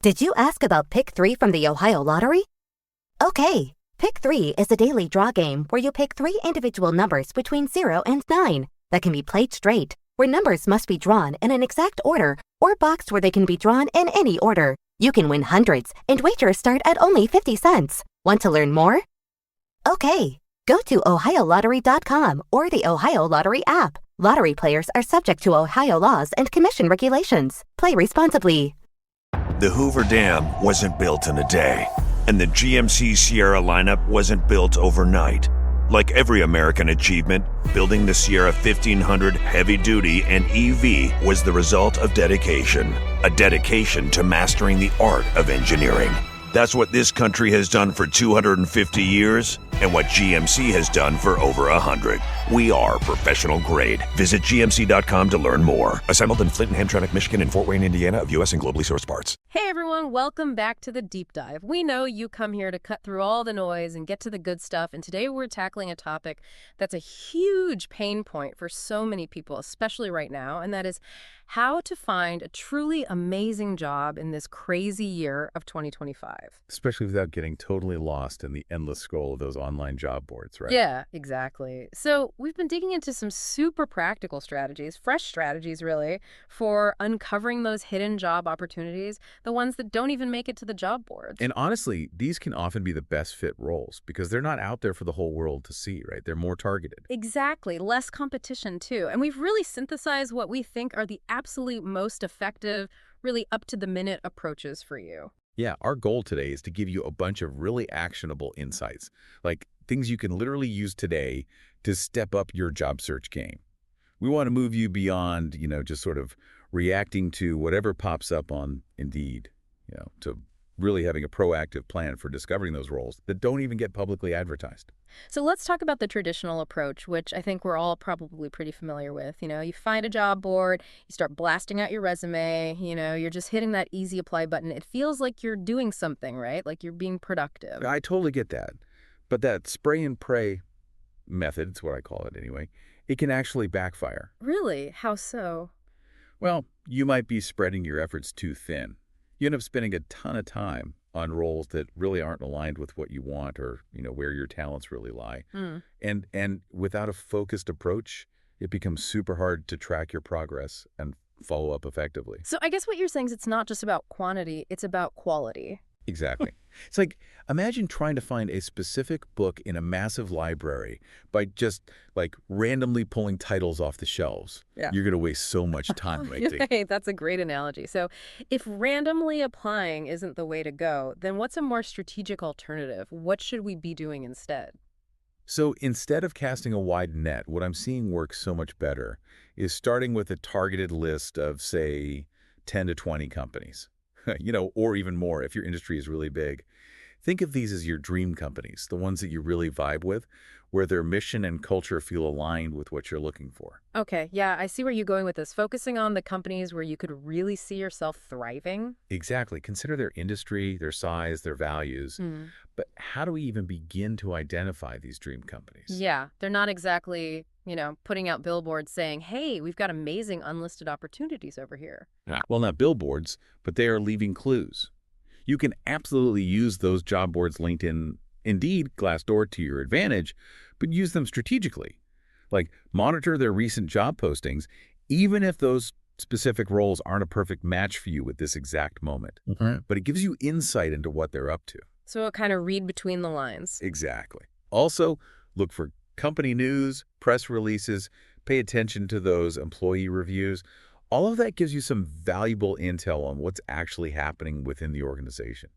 Did you ask about Pick 3 from the Ohio Lottery? Okay, Pick 3 is a daily draw game where you pick 3 individual numbers between 0 and 9 that can be played straight, where numbers must be drawn in an exact order or boxed where they can be drawn in any order. You can win hundreds, and wagers start at only 50 cents. Want to learn more? Okay, go to ohiolottery.com or the Ohio Lottery app. Lottery players are subject to Ohio laws and commission regulations. Play responsibly. The Hoover Dam wasn't built in a day, and the GMC Sierra lineup wasn't built overnight. Like every American achievement, building the Sierra 1500 Heavy Duty and EV was the result of dedication, a dedication to mastering the art of engineering. That's what this country has done for 250 years and what GMC has done for over 100. We are professional grade. Visit GMC.com to learn more. Assembled in Flint and Hamtramck, Michigan and Fort Wayne, Indiana of U.S. and globally sourced parts. Hey everyone, welcome back to the Deep Dive. We know you come here to cut through all the noise and get to the good stuff, and today we're tackling a topic that's a huge pain point for so many people, especially right now, and that is how to find a truly amazing job in this crazy year of 2025. Especially without getting totally lost in the endless scroll of those online job boards, right? Yeah, exactly. So we've been digging into some super practical strategies, fresh strategies really, for uncovering those hidden job opportunities, the ones that don't even make it to the job boards. And honestly, these can often be the best fit roles because they're not out there for the whole world to see, right? They're more targeted. Exactly. Less competition too. And we've really synthesized what we think are the absolute most effective, really up-to-the-minute approaches for you. Yeah, our goal today is to give you a bunch of really actionable insights, like things you can literally use today to step up your job search game. We want to move you beyond, just sort of reacting to whatever pops up on Indeed, to really having a proactive plan for discovering those roles that don't even get publicly advertised. So let's talk about the traditional approach, which I think we're all probably pretty familiar with. You find a job board, you start blasting out your resume, you're just hitting that easy apply button. It feels like you're doing something, right? Like you're being productive. I totally get that. But that spray and pray method, it's what I call it anyway, it can actually backfire. Really? How so? Well, you might be spreading your efforts too thin. You end up spending a ton of time on roles that really aren't aligned with what you want or, where your talents really lie. And without a focused approach, it becomes super hard to track your progress and follow up effectively. So I guess what you're saying is it's not just about quantity, it's about quality. Exactly. It's like, imagine trying to find a specific book in a massive library by just randomly pulling titles off the shelves. Yeah. You're going to waste so much time right there. Hey, that's a great analogy. So if randomly applying isn't the way to go, then what's a more strategic alternative? What should we be doing instead? So instead of casting a wide net, what I'm seeing works so much better is starting with a targeted list of, say, 10 to 20 companies. Or even more if your industry is really big. Think of these as your dream companies, the ones that you really vibe with, where their mission and culture feel aligned with what you're looking for. Okay, yeah, I see where you're going with this. Focusing on the companies where you could really see yourself thriving. Exactly. Consider their industry, their size, their values. But how do we even begin to identify these dream companies? Yeah, they're not exactly, putting out billboards saying, hey, we've got amazing unlisted opportunities over here. Well, not billboards, but they are leaving clues. You can absolutely use those job boards, LinkedIn, Indeed, Glassdoor to your advantage, but use them strategically. Like monitor their recent job postings, even if those specific roles aren't a perfect match for you at this exact moment. But it gives you insight into what they're up to. So it kind of read between the lines. Exactly. Also, look for company news, press releases, pay attention to those employee reviews. All of that gives you some valuable intel on what's actually happening within the organization.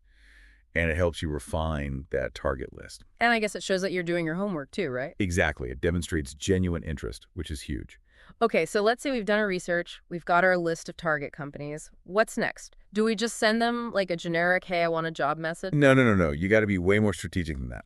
And it helps you refine that target list. And I guess it shows that you're doing your homework too, right? Exactly. It demonstrates genuine interest, which is huge. Okay, so let's say we've done our research. We've got our list of target companies. What's next? Do we just send them like a generic, hey, I want a job message? No. You got to be way more strategic than that.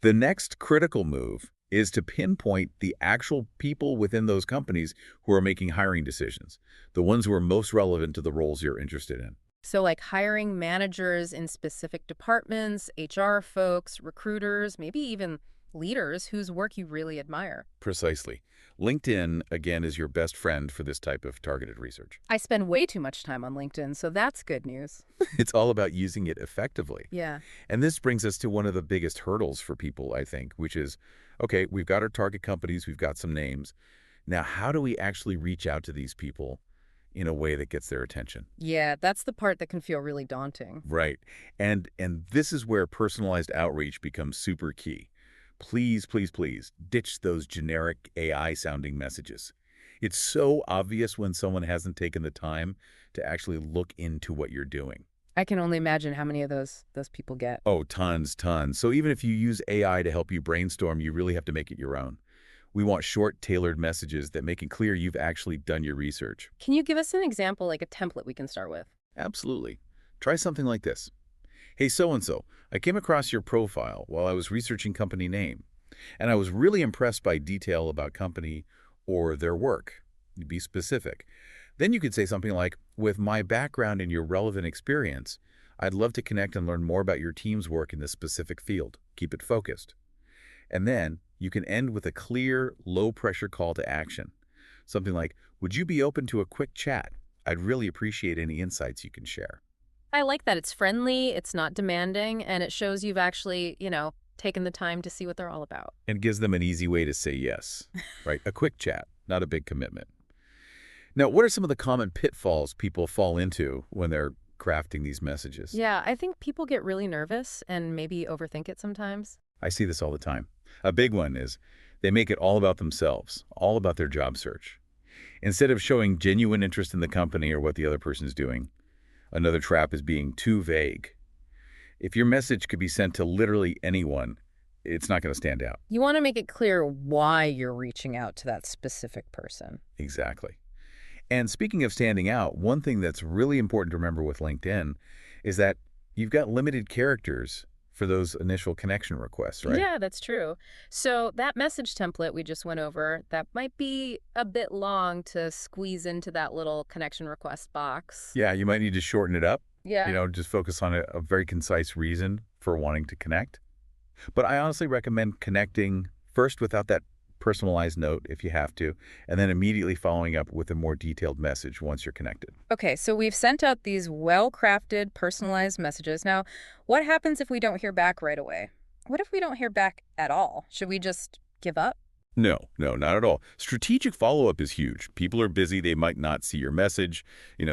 The next critical move is to pinpoint the actual people within those companies who are making hiring decisions, the ones who are most relevant to the roles you're interested in. So like hiring managers in specific departments, HR folks, recruiters, maybe even leaders whose work you really admire. Precisely. LinkedIn, again, is your best friend for this type of targeted research. I spend way too much time on LinkedIn, so that's good news. It's all about using it effectively. Yeah. And this brings us to one of the biggest hurdles for people, I think, which is, okay, we've got our target companies, we've got some names. Now, how do we actually reach out to these people in a way that gets their attention? Yeah, that's the part that can feel really daunting. Right. And this is where personalized outreach becomes super key. Please, please, please ditch those generic AI-sounding messages. It's so obvious when someone hasn't taken the time to actually look into what you're doing. I can only imagine how many of those people get. Oh, tons, tons. So even if you use AI to help you brainstorm, you really have to make it your own. We want short, tailored messages that make it clear you've actually done your research. Can you give us an example, like a template we can start with? Absolutely. Try something like this. Hey, so-and-so, I came across your profile while I was researching company name, and I was really impressed by detail about company or their work. Be specific. Then you could say something like, with my background and your relevant experience, I'd love to connect and learn more about your team's work in this specific field. Keep it focused. And then you can end with a clear, low-pressure call to action. Something like, would you be open to a quick chat? I'd really appreciate any insights you can share. I like that it's friendly, it's not demanding, and it shows you've actually, taken the time to see what they're all about. And gives them an easy way to say yes, right? A quick chat, not a big commitment. Now, what are some of the common pitfalls people fall into when they're crafting these messages? Yeah, I think people get really nervous and maybe overthink it sometimes. I see this all the time. A big one is they make it all about themselves, all about their job search. Instead of showing genuine interest in the company or what the other person's doing, another trap is being too vague. If your message could be sent to literally anyone, it's not going to stand out. You want to make it clear why you're reaching out to that specific person. Exactly. And speaking of standing out, one thing that's really important to remember with LinkedIn is that you've got limited characters for those initial connection requests, right? Yeah, that's true. So that message template we just went over, that might be a bit long to squeeze into that little connection request box. Yeah, you might need to shorten it up. Yeah. Just focus on a very concise reason for wanting to connect. But I honestly recommend connecting first without that personalized note if you have to, and then immediately following up with a more detailed message once you're connected. Okay, so we've sent out these well-crafted, personalized messages. Now, what happens if we don't hear back right away? What if we don't hear back at all? Should we just give up? No, not at all. Strategic follow-up is huge. People are busy. They might not see your message,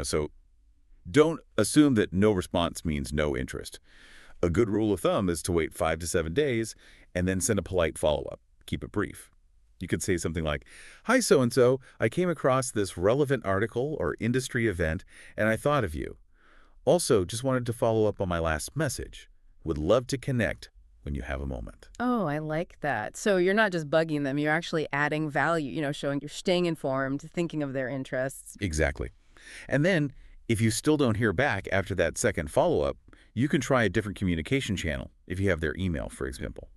so don't assume that no response means no interest. A good rule of thumb is to wait 5 to 7 days and then send a polite follow-up. Keep it brief. You could say something like, hi, so-and-so, I came across this relevant article or industry event, and I thought of you. Also, just wanted to follow up on my last message. Would love to connect when you have a moment. Oh, I like that. So you're not just bugging them, you're actually adding value, showing you're staying informed, thinking of their interests. Exactly. And then, if you still don't hear back after that second follow-up, you can try a different communication channel if you have their email, for example.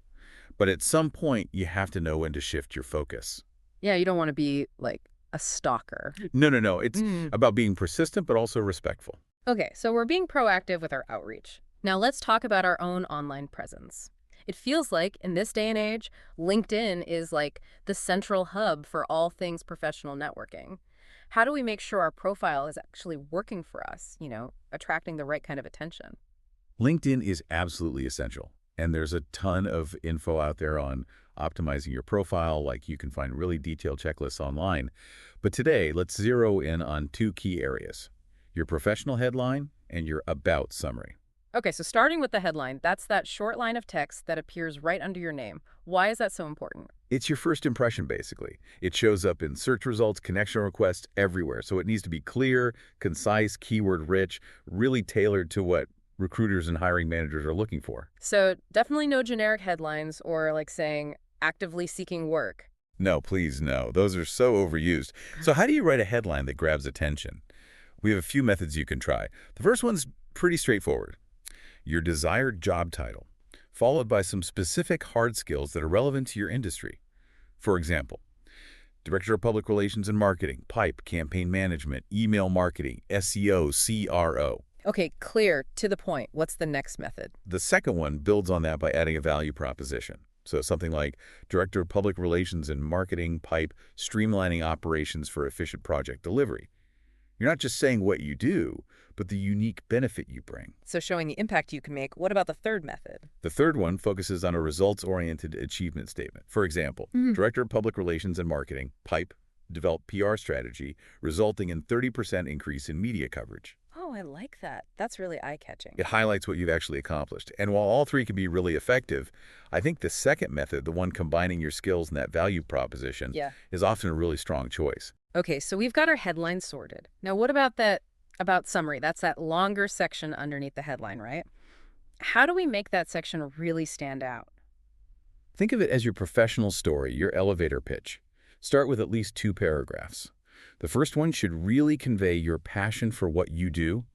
But at some point, you have to know when to shift your focus. Yeah, you don't want to be like a stalker. No. It's about being persistent, but also respectful. Okay, so we're being proactive with our outreach. Now let's talk about our own online presence. It feels like, in this day and age, LinkedIn is like the central hub for all things professional networking. How do we make sure our profile is actually working for us, attracting the right kind of attention? LinkedIn is absolutely essential. And there's a ton of info out there on optimizing your profile, like you can find really detailed checklists online. But today, let's zero in on 2 key areas: your professional headline and your about summary. Okay, so starting with the headline, that's that short line of text that appears right under your name. Why is that so important? It's your first impression, basically. It shows up in search results, connection requests, everywhere. So it needs to be clear, concise, keyword-rich, really tailored to what recruiters and hiring managers are looking for. So definitely no generic headlines or like saying actively seeking work. No, please, no. Those are so overused. So how do you write a headline that grabs attention? We have a few methods you can try. The first one's pretty straightforward. Your desired job title, followed by some specific hard skills that are relevant to your industry. For example, Director of Public Relations and Marketing, PIPE, Campaign Management, Email Marketing, SEO, CRO. Okay, clear, to the point. What's the next method? The second one builds on that by adding a value proposition. So something like Director of Public Relations and Marketing, pipe, streamlining operations for efficient project delivery. You're not just saying what you do, but the unique benefit you bring. So showing the impact you can make. What about the third method? The third one focuses on a results-oriented achievement statement. For example, Director of Public Relations and Marketing, pipe, develop PR strategy, resulting in 30% increase in media coverage. Oh, I like that. That's really eye-catching. It highlights what you've actually accomplished. And while all three can be really effective, I think the second method, the one combining your skills and that value proposition, is often a really strong choice. Okay, so we've got our headline sorted. Now, what about that about summary? That's that longer section underneath the headline, right? How do we make that section really stand out? Think of it as your professional story, your elevator pitch. Start with at least 2 paragraphs. The first one should really convey your passion for what you do,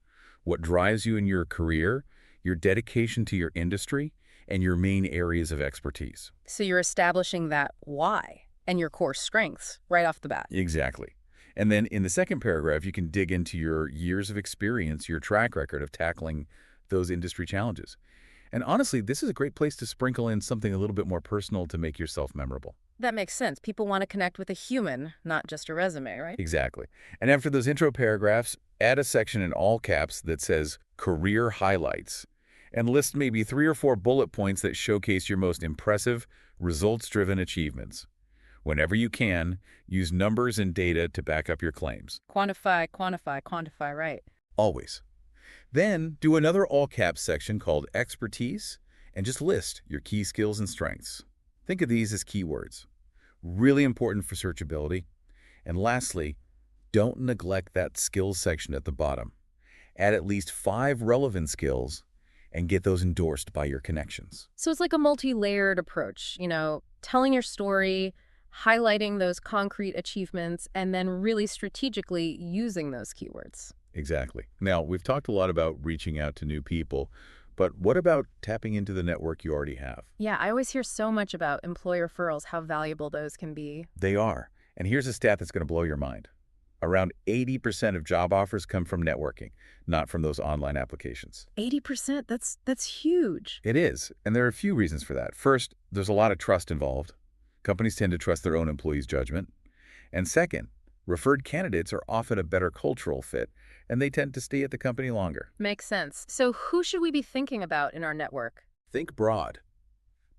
what drives you in your career, your dedication to your industry, and your main areas of expertise. So you're establishing that why and your core strengths right off the bat. Exactly. And then in the second paragraph, you can dig into your years of experience, your track record of tackling those industry challenges. And honestly, this is a great place to sprinkle in something a little bit more personal to make yourself memorable. That makes sense. People want to connect with a human, not just a resume, right? Exactly. And after those intro paragraphs, add a section in all caps that says Career Highlights, and list maybe 3 or 4 bullet points that showcase your most impressive, results-driven achievements. Whenever you can, use numbers and data to back up your claims. Quantify, quantify, quantify, right? Always. Then do another all-caps section called Expertise, and just list your key skills and strengths. Think of these as keywords. Really important for searchability. And lastly, don't neglect that skills section at the bottom. Add at least 5 relevant skills and get those endorsed by your connections. So it's like a multi-layered approach, telling your story, highlighting those concrete achievements, and then really strategically using those keywords. Exactly. Now, we've talked a lot about reaching out to new people, but what about tapping into the network you already have? Yeah, I always hear so much about employee referrals, how valuable those can be. They are. And here's a stat that's going to blow your mind. Around 80% of job offers come from networking, not from those online applications. 80%? That's huge. It is. And there are a few reasons for that. First, there's a lot of trust involved. Companies tend to trust their own employees' judgment. And second, referred candidates are often a better cultural fit, and they tend to stay at the company longer. Makes sense. So who should we be thinking about in our network? Think broad.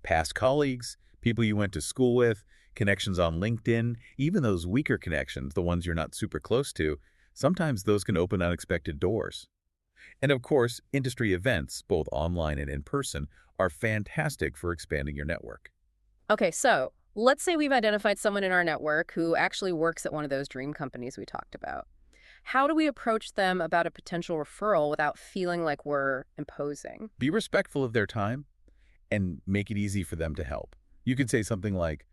Past colleagues, people you went to school with, connections on LinkedIn, even those weaker connections, the ones you're not super close to, sometimes those can open unexpected doors. And of course, industry events, both online and in person, are fantastic for expanding your network. Okay, so let's say we've identified someone in our network who actually works at one of those dream companies we talked about. How do we approach them about a potential referral without feeling like we're imposing? Be respectful of their time and make it easy for them to help. You could say something like,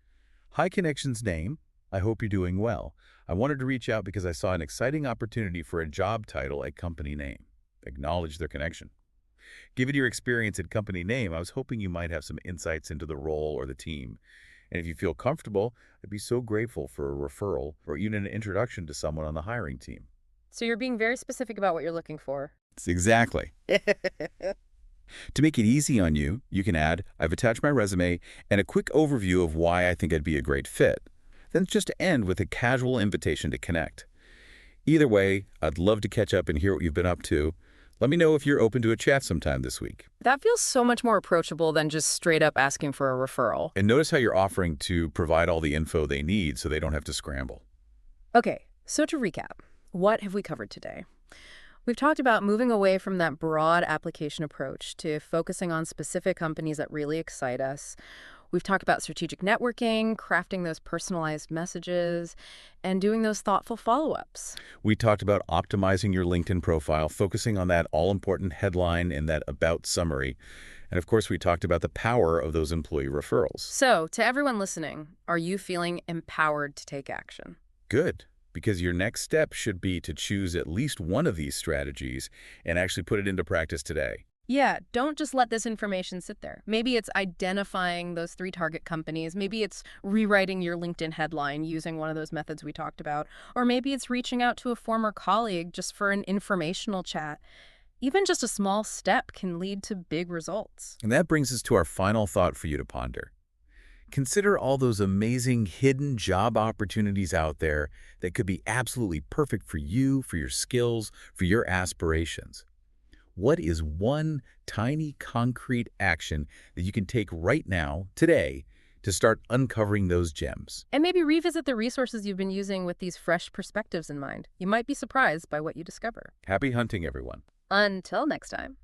"Hi, connection's name. I hope you're doing well. I wanted to reach out because I saw an exciting opportunity for a job title at company name." Acknowledge their connection. Given your experience at company name, I was hoping you might have some insights into the role or the team. And if you feel comfortable, I'd be so grateful for a referral or even an introduction to someone on the hiring team. So you're being very specific about what you're looking for. Exactly. To make it easy on you, you can add, "I've attached my resume and a quick overview of why I think I'd be a great fit." Then just end with a casual invitation to connect. Either way, I'd love to catch up and hear what you've been up to. Let me know if you're open to a chat sometime this week. That feels so much more approachable than just straight up asking for a referral. And notice how you're offering to provide all the info they need so they don't have to scramble. Okay, so to recap, what have we covered today? We've talked about moving away from that broad application approach to focusing on specific companies that really excite us. We've talked about strategic networking, crafting those personalized messages, and doing those thoughtful follow-ups. We talked about optimizing your LinkedIn profile, focusing on that all-important headline and that about summary. And of course, we talked about the power of those employee referrals. So, to everyone listening, are you feeling empowered to take action? Good, because your next step should be to choose at least one of these strategies and actually put it into practice today. Yeah, don't just let this information sit there. Maybe it's identifying those 3 target companies. Maybe it's rewriting your LinkedIn headline using one of those methods we talked about. Or maybe it's reaching out to a former colleague just for an informational chat. Even just a small step can lead to big results. And that brings us to our final thought for you to ponder. Consider all those amazing hidden job opportunities out there that could be absolutely perfect for you, for your skills, for your aspirations. What is one tiny concrete action that you can take right now, today, to start uncovering those gems? And maybe revisit the resources you've been using with these fresh perspectives in mind. You might be surprised by what you discover. Happy hunting, everyone. Until next time.